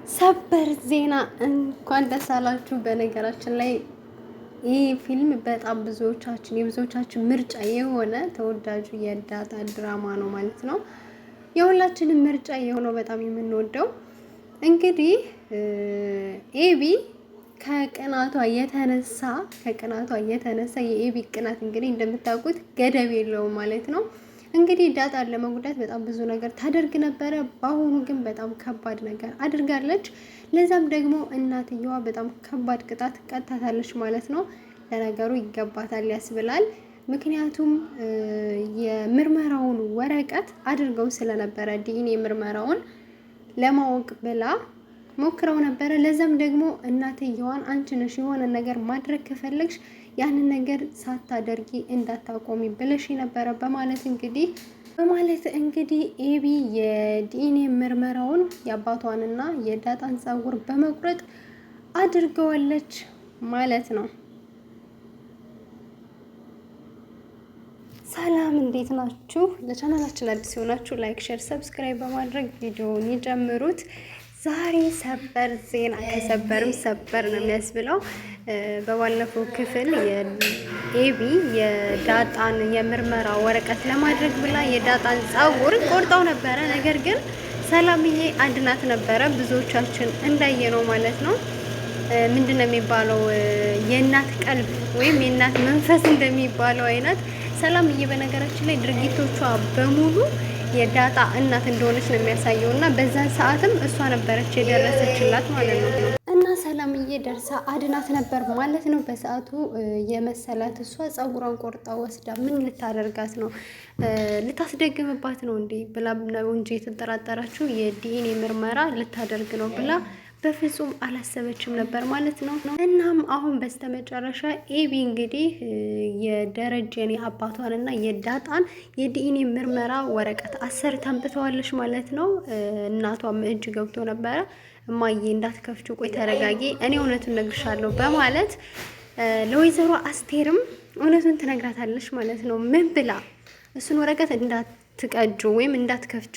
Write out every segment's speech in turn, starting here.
ሰበር ዜና እንኳን ደስ አላችሁ። በነገራችን ላይ ይህ ፊልም በጣም የብዙዎቻችን ምርጫ የሆነ ተወዳጁ የዳጣ ድራማ ነው ማለት ነው። የሁላችንም ምርጫ የሆነው በጣም የምንወደው እንግዲህ ኤቢ ከቅናቷ የተነሳ የኤቢ ቅናት እንግዲህ እንደምታውቁት ገደብ የለውም ማለት ነው። እንግዲህ ዳጣን ለመጉዳት በጣም ብዙ ነገር ታደርግ ነበረ። በአሁኑ ግን በጣም ከባድ ነገር አድርጋለች። ለዛም ደግሞ እናትየዋ በጣም ከባድ ቅጣት ቀጥታታለች ማለት ነው። ለነገሩ ይገባታል ያስብላል። ምክንያቱም የምርመራውን ወረቀት አድርገው ስለነበረ ዲኤንኤ ምርመራውን ለማወቅ ብላ ሞክረው ነበረ። ለዛም ደግሞ እናትየዋን አንቺ ነሽ የሆነ ነገር ማድረግ ከፈለግሽ ያንን ነገር ሳታደርጊ እንዳታቆሚ ብለሽ ነበረ በማለት እንግዲህ ኤቢ የዲኤንኤ ምርመራውን የአባቷንና የዳጣን ፀጉር በመቁረጥ አድርገዋለች ማለት ነው። ሰላም እንዴት ናችሁ? ለቻናላችን አዲስ የሆናችሁ ላይክ፣ ሼር፣ ሰብስክራይብ በማድረግ ቪዲዮውን ይጀምሩት። ዛሬ ሰበር ዜና ከሰበርም ሰበር ነው የሚያስብለው። በባለፈው ክፍል የኤቢ የዳጣን የምርመራ ወረቀት ለማድረግ ብላ የዳጣን ፀጉር ቆርጠው ነበረ። ነገር ግን ሰላምዬ አድናት ነበረ። ብዙዎቻችን እንዳየነው ማለት ነው። ምንድነው የሚባለው የእናት ቀልብ ወይም የእናት መንፈስ እንደሚባለው አይነት ሰላምዬ በነገራችን ላይ ድርጊቶቿ በሙሉ የዳጣ እናት እንደሆነች ነው የሚያሳየው እና በዛን ሰዓትም እሷ ነበረች የደረሰችላት ማለት ነው። እና ሰላምዬ ደርሳ አድናት ነበር ማለት ነው። በሰዓቱ የመሰላት እሷ ፀጉሯን ቆርጣ ወስዳ ምን ልታደርጋት ነው? ልታስደግምባት ነው እንዴ ብላ ነው እንጂ የተጠራጠራችሁ የዲኤንኤ ምርመራ ልታደርግ ነው ብላ በፍጹም አላሰበችም ነበር ማለት ነው። እናም አሁን በስተመጨረሻ ኤቢ እንግዲህ የደረጀን የአባቷንና የዳጣን የዲኤንኤ ምርመራ ወረቀት አሰርታ አምጥተዋለች ማለት ነው። እናቷም እጅ ገብቶ ነበረ። እማዬ እንዳትከፍቹ፣ ቆይ ተረጋጊ፣ እኔ እውነቱን እነግርሻለሁ በማለት ለወይዘሮ አስቴርም እውነቱን ትነግራታለች ማለት ነው። ምን ብላ እሱን ወረቀት እንዳትቀጁ ወይም እንዳትከፍቹ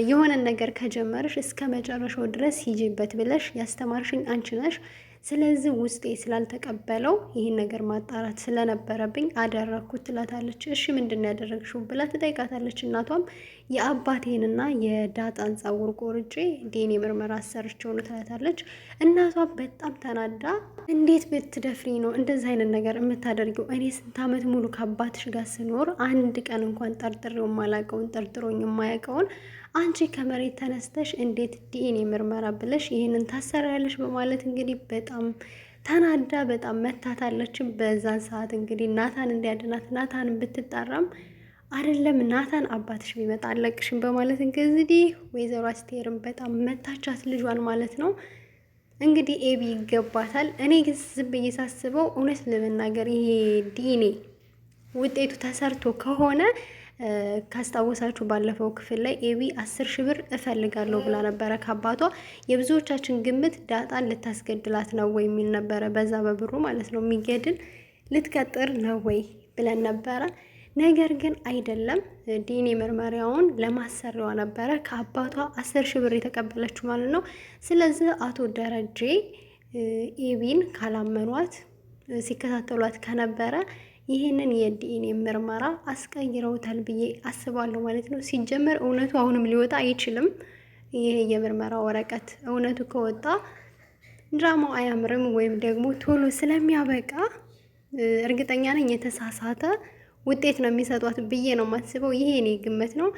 የሆነን ነገር ከጀመርሽ እስከ መጨረሻው ድረስ ሂጂበት ብለሽ ያስተማርሽኝ አንቺ ነሽ። ስለዚህ ውስጤ ስላልተቀበለው ይህን ነገር ማጣራት ስለነበረብኝ አደረግኩት ትላታለች። እሺ ምንድን ነው ያደረግሽው ብላ ትጠይቃታለች። እናቷም የአባቴንና የዳጣን ፀጉር ቆርጬ ዲኤንኤ ምርመራ አሰርቼው ነው ትላታለች። እናቷ በጣም ተናዳ እንዴት ብትደፍሪ ነው እንደዚህ አይነት ነገር የምታደርጊው? እኔ ስንት ዓመት ሙሉ ከአባትሽ ጋር ስኖር አንድ ቀን እንኳን ጠርጥሬው የማላውቀውን ጠርጥሮኝ የማያውቀውን አንቺ ከመሬት ተነስተሽ እንዴት ዲኤንኤ ምርመራ ብለሽ ይህንን ታሰሪያለሽ? በማለት እንግዲህ በጣም ተናዳ በጣም መታታለች። በዛን ሰዓት እንግዲህ ናታን እንዲያድናት ናታን ብትጣራም አይደለም ናታን አባትሽ ቢመጣ አለቅሽም በማለት እንግዲህ ወይዘሮ አስቴርም በጣም መታቻት ልጇን ማለት ነው። እንግዲህ ኤቢ ይገባታል። እኔ ግን ዝም ብዬ ሳስበው እውነት ለመናገር ይሄ ዲኤንኤ ውጤቱ ተሰርቶ ከሆነ ካስታወሳችሁ ባለፈው ክፍል ላይ ኤቢ 10,000 ብር እፈልጋለሁ ብላ ነበረ ከአባቷ። የብዙዎቻችን ግምት ዳጣን ልታስገድላት ነው ወይ የሚል ነበረ። በዛ በብሩ ማለት ነው የሚገድል ልትቀጥር ነው ወይ ብለን ነበረ። ነገር ግን አይደለም፣ ዲኤንኤ ምርመራውን ለማሰሪያዋ ነበረ ከአባቷ 10,000 ብር የተቀበለችው ማለት ነው። ስለዚህ አቶ ደረጀ ኤቢን ካላመኗት ሲከታተሏት ከነበረ ይህንን የዲኤንኤ ምርመራ አስቀይረውታል ብዬ አስባለሁ ማለት ነው። ሲጀመር እውነቱ አሁንም ሊወጣ አይችልም። ይሄ የምርመራ ወረቀት እውነቱ ከወጣ ድራማው አያምርም ወይም ደግሞ ቶሎ ስለሚያበቃ እርግጠኛ ነኝ የተሳሳተ ውጤት ነው የሚሰጧት ብዬ ነው የማስበው። ይሄ እኔ ግምት ነው።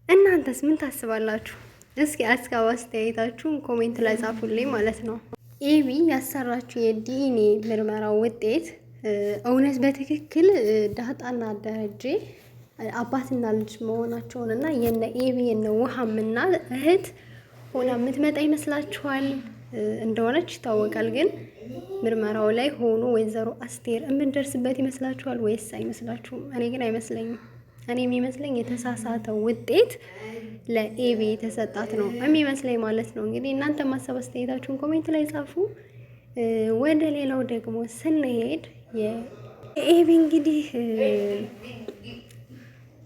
እናንተስ ምን ታስባላችሁ? እስኪ አስተያየታችሁን ኮሜንት ላይ ጻፉልኝ ማለት ነው። ኤቢ ያሰራችሁ የዲኤንኤ ምርመራ ውጤት እውነት በትክክል ዳጣና ደረጀ አባትና ልጅ መሆናቸውን እና የነ ኤቢ የነ ውሃምና እህት ሆና የምትመጣ ይመስላችኋል? እንደሆነች ይታወቃል። ግን ምርመራው ላይ ሆኖ ወይዘሮ አስቴር የምንደርስበት ይመስላችኋል ወይስ አይመስላችሁም? እኔ ግን አይመስለኝም። እኔ የሚመስለኝ የተሳሳተ ውጤት ለኤቢ የተሰጣት ነው የሚመስለኝ ማለት ነው። እንግዲህ እናንተ ማሰብ አስተያየታችሁን ኮሜንት ላይ ጻፉ። ወደ ሌላው ደግሞ ስንሄድ የኤቢ እንግዲህ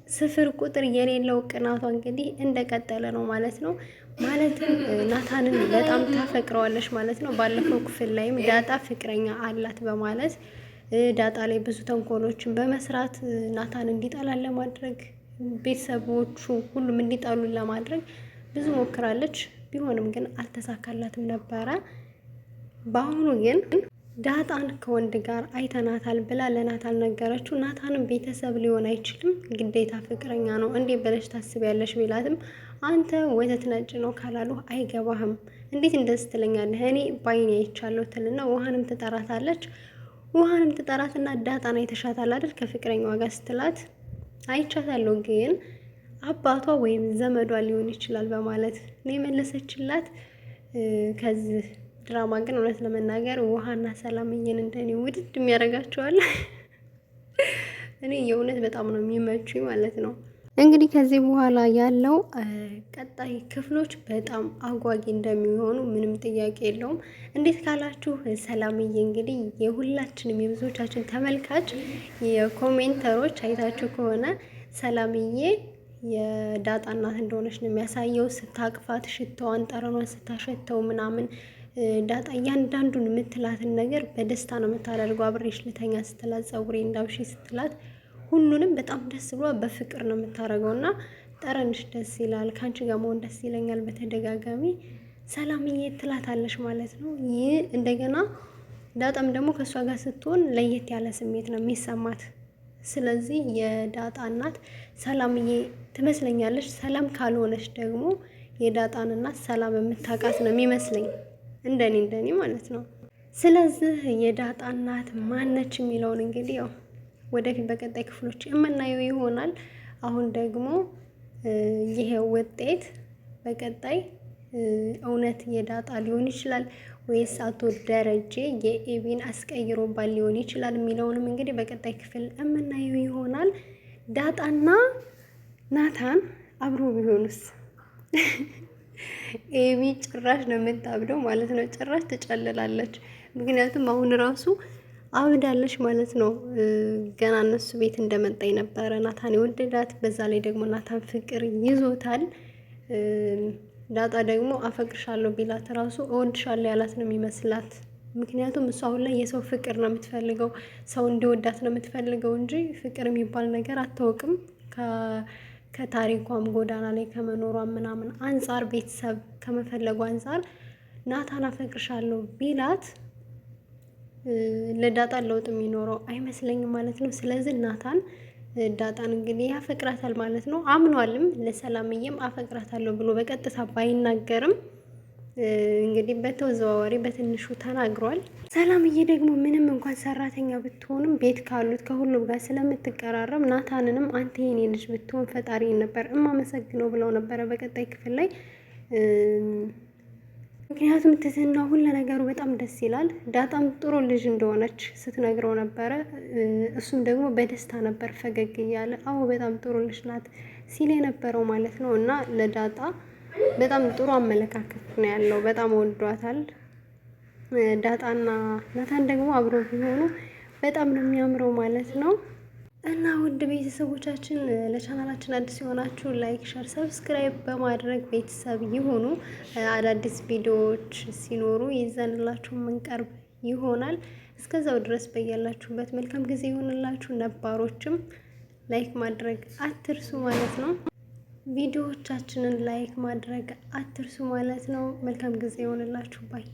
ስፍር ቁጥር የሌለው ቅናቷ እንግዲህ እንደቀጠለ ነው ማለት ነው። ማለትም ናታንን በጣም ታፈቅረዋለች ማለት ነው። ባለፈው ክፍል ላይም ዳጣ ፍቅረኛ አላት በማለት ዳጣ ላይ ብዙ ተንኮሎችን በመስራት ናታን እንዲጠላን ለማድረግ ቤተሰቦቹ ሁሉም እንዲጠሉን ለማድረግ ብዙ ሞክራለች። ቢሆንም ግን አልተሳካላትም ነበረ። በአሁኑ ግን ዳጣን ከወንድ ጋር አይተናታል ብላ ለናታን ነገረችው። ናታንም ቤተሰብ ሊሆን አይችልም ግዴታ ፍቅረኛ ነው እንዴ ብለሽ ታስቢያለሽ ቢላትም አንተ ወተት ነጭ ነው ካላሉ አይገባህም፣ እንዴት እንደዚህ ትለኛለህ? እኔ ባይኔ አይቻለሁ ትልና ውሃንም ትጠራታለች። ውሃንም ትጠራትና ዳጣን አይተሻታል አይደል ከፍቅረኛዋ ጋር ስትላት አይቻታለሁ ግን አባቷ ወይም ዘመዷ ሊሆን ይችላል በማለት ነው የመለሰችላት። ከዚህ ድራማ ግን እውነት ለመናገር ውሃና ሰላምዬን እንደኔ ውድድ የሚያደርጋቸዋል። እኔ የእውነት በጣም ነው የሚመቹኝ ማለት ነው። እንግዲህ ከዚህ በኋላ ያለው ቀጣይ ክፍሎች በጣም አጓጊ እንደሚሆኑ ምንም ጥያቄ የለውም። እንዴት ካላችሁ ሰላምዬ እንግዲህ የሁላችንም የብዙዎቻችን ተመልካች የኮሜንተሮች አይታችሁ ከሆነ ሰላምዬ የዳጣ እናት እንደሆነች ነው የሚያሳየው። ስታቅፋት ሽታዋን ጠረኗን ስታሸተው ምናምን ዳጣ እያንዳንዱን የምትላትን ነገር በደስታ ነው የምታደርገው። አብሬሽ ልተኛ ስትላት፣ ፀጉሬ እንዳብሺ ስትላት ሁሉንም በጣም ደስ ብሎ በፍቅር ነው የምታደርገው። እና ጠረንሽ ደስ ይላል፣ ከአንቺ ጋር መሆን ደስ ይለኛል በተደጋጋሚ ሰላምዬ ትላታለች ማለት ነው። ይህ እንደገና ዳጣም ደግሞ ከእሷ ጋር ስትሆን ለየት ያለ ስሜት ነው የሚሰማት። ስለዚህ የዳጣ እናት ሰላምዬ ትመስለኛለች። ሰላም ካልሆነች ደግሞ የዳጣን እናት ሰላም የምታውቃት ነው የሚመስለኝ፣ እንደኔ ማለት ነው። ስለዚህ የዳጣ እናት ማነች የሚለውን እንግዲህ ያው ወደፊት በቀጣይ ክፍሎች የምናየው ይሆናል። አሁን ደግሞ ይሄ ውጤት በቀጣይ እውነት የዳጣ ሊሆን ይችላል ወይስ አቶ ደረጀ የኤቢን አስቀይሮባል ሊሆን ይችላል የሚለውንም እንግዲህ በቀጣይ ክፍል የምናየው ይሆናል። ዳጣና ናታን አብሮ ቢሆኑስ? ኤቢ ጭራሽ ነው የምታብደው ማለት ነው። ጭራሽ ትጨልላለች። ምክንያቱም አሁን ራሱ አብዳለች ማለት ነው። ገና እነሱ ቤት እንደመጣኝ ነበረ ናታን የወደዳት። በዛ ላይ ደግሞ ናታን ፍቅር ይዞታል። ዳጣ ደግሞ አፈቅርሻለሁ ቢላት ራሱ እወድሻለሁ ያላት ነው የሚመስላት። ምክንያቱም እሷ አሁን ላይ የሰው ፍቅር ነው የምትፈልገው፣ ሰው እንዲወዳት ነው የምትፈልገው እንጂ ፍቅር የሚባል ነገር አታውቅም። ከታሪኳም ጎዳና ላይ ከመኖሯም ምናምን አንጻር ቤተሰብ ከመፈለጉ አንጻር ናታን አፈቅርሻለሁ ቢላት ለዳጣ ለውጥ የሚኖረው አይመስለኝም ማለት ነው። ስለዚህ ናታን ዳጣን እንግዲህ ያፈቅራታል ማለት ነው። አምኗልም። ለሰላምዬም አፈቅራታለሁ ብሎ በቀጥታ ባይናገርም እንግዲህ በተዘዋዋሪ በትንሹ ተናግሯል። ሰላምዬ ደግሞ ምንም እንኳን ሰራተኛ ብትሆንም ቤት ካሉት ከሁሉም ጋር ስለምትቀራረብ ናታንንም አንተ የኔ ልጅ ብትሆን ፈጣሪ ነበር እማመሰግነው ብለው ነበረ በቀጣይ ክፍል ላይ። ምክንያቱም ትህትና ሁሉ ነገሩ በጣም ደስ ይላል። ዳጣም ጥሩ ልጅ እንደሆነች ስትነግረው ነበረ። እሱም ደግሞ በደስታ ነበር ፈገግ እያለ አዎ በጣም ጥሩ ልጅ ናት ሲል የነበረው ማለት ነው። እና ለዳጣ በጣም ጥሩ አመለካከት ነው ያለው። በጣም ወዷታል። ዳጣና ናታን ደግሞ አብሮ ቢሆኑ በጣም ነው የሚያምረው ማለት ነው። እና ውድ ቤተሰቦቻችን ለቻናላችን አዲስ የሆናችሁ ላይክ፣ ሸር፣ ሰብስክራይብ በማድረግ ቤተሰብ ይሁኑ። አዳዲስ ቪዲዮዎች ሲኖሩ ይዘንላችሁ የምንቀርብ ይሆናል። እስከዛው ድረስ በያላችሁበት መልካም ጊዜ ይሆንላችሁ። ነባሮችም ላይክ ማድረግ አትርሱ ማለት ነው። ቪዲዮዎቻችንን ላይክ ማድረግ አትርሱ ማለት ነው። መልካም ጊዜ ይሆንላችሁ ባይ